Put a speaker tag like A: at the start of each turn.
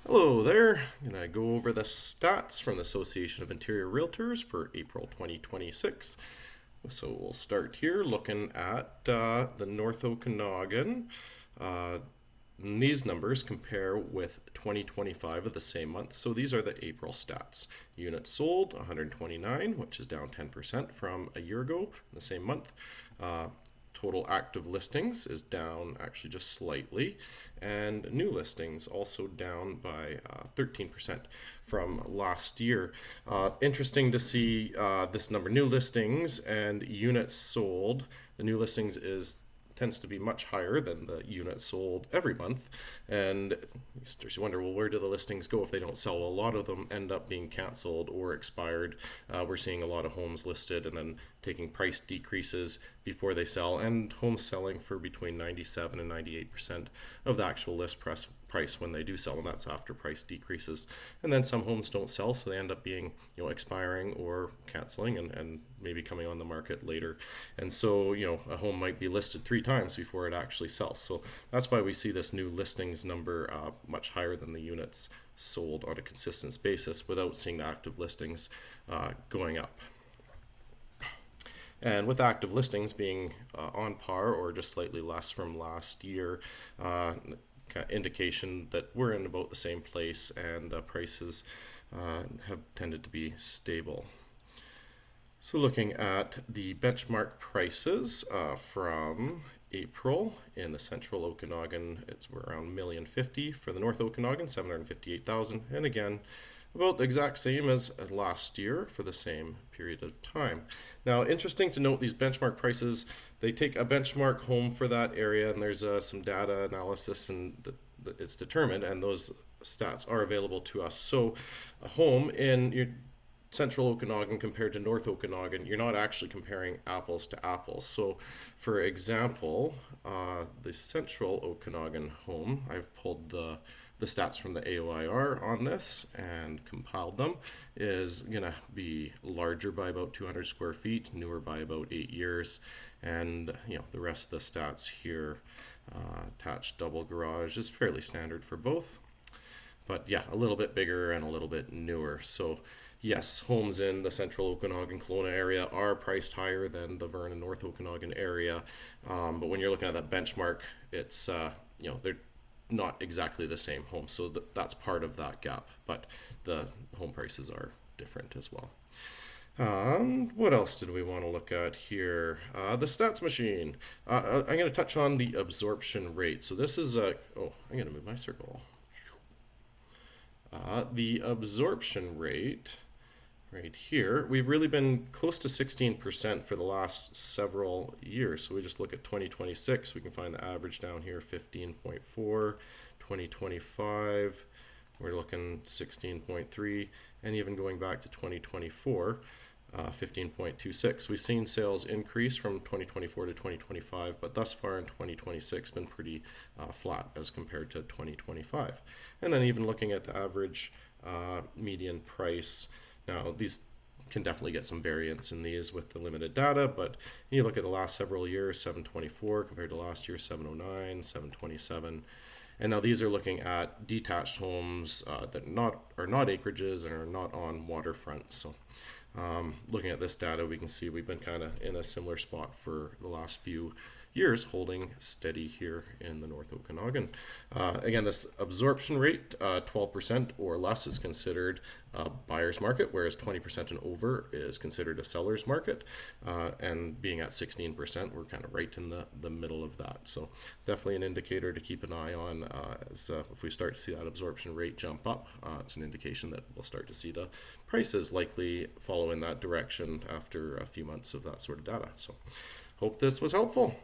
A: Hello there. I'm going to go over the stats from the Association of Interior Realtors for April 2026. So we'll start here looking at the North Okanagan. And these numbers compare with 2025 of the same month. So these are the April stats. Units sold 129, which is down 10% from a year ago in the same month. Total active listings is down actually just slightly, and new listings also down by 13% from last year. Interesting to see this number, new listings and units sold. The new listings tends to be much higher than the units sold every month, and you start to wonder, well, where do the listings go if they don't sell? Well, a lot of them end up being canceled or expired. We're seeing a lot of homes listed and then taking price decreases before they sell, and homes selling for between 97 and 98% of the actual list price when they do sell, and that's after price decreases. And then some homes don't sell, so they end up being expiring or canceling and maybe coming on the market later. And so a home might be listed 3 times before it actually sells. So that's why we see this new listings number much higher than the units sold on a consistent basis without seeing the active listings going up. And with active listings being on par or just slightly less from last year, indication that we're in about the same place, and prices have tended to be stable. So looking at the benchmark prices from April in the Central Okanagan, we're around $1,050,000. For the North Okanagan, $758,000, and again about the exact same as last year for the same period of time. Now, interesting to note, these benchmark prices, they take a benchmark home for that area, and there's some data analysis, and it's determined, and those stats are available to us. So a home in your Central Okanagan compared to North Okanagan, you're not actually comparing apples to apples. So for example, the Central Okanagan home, I've pulled the stats from the AOIR on this and compiled them, is going to be larger by about 200 square feet, newer by about 8 years, and the rest of the stats here, attached double garage is fairly standard for both, but yeah, a little bit bigger and a little bit newer. So yes, homes in the Central Okanagan Kelowna area are priced higher than the Vernon North Okanagan area, but when you're looking at that benchmark, it's they're not exactly the same home, so that's part of that gap, but the home prices are different as well. What else did we want to look at here? The stats machine. I'm going to touch on the absorption rate. So this is I'm going to move my circle. The absorption rate right here, we've really been close to 16% for the last several years. So we just look at 2026, we can find the average down here, 15.4. 2025, we're looking 16.3, and even going back to 2024, 15.26. We've seen sales increase from 2024 to 2025, but thus far in 2026 been pretty flat as compared to 2025. And then even looking at the average median price, now these can definitely get some variance in these with the limited data, but you look at the last several years, 724 compared to last year, 709, 727. And now these are looking at detached homes that are not acreages and are not on waterfront. So looking at this data, we can see we've been kind of in a similar spot for the last few years, holding steady here in the North Okanagan. Again, this absorption rate, 12% or less, is considered a buyer's market, whereas 20% and over is considered a seller's market. And being at 16%, we're kind of right in the middle of that. So definitely an indicator to keep an eye on, as if we start to see that absorption rate jump up, it's an indication that we'll start to see the prices likely follow in that direction after a few months of that sort of data. So hope this was helpful.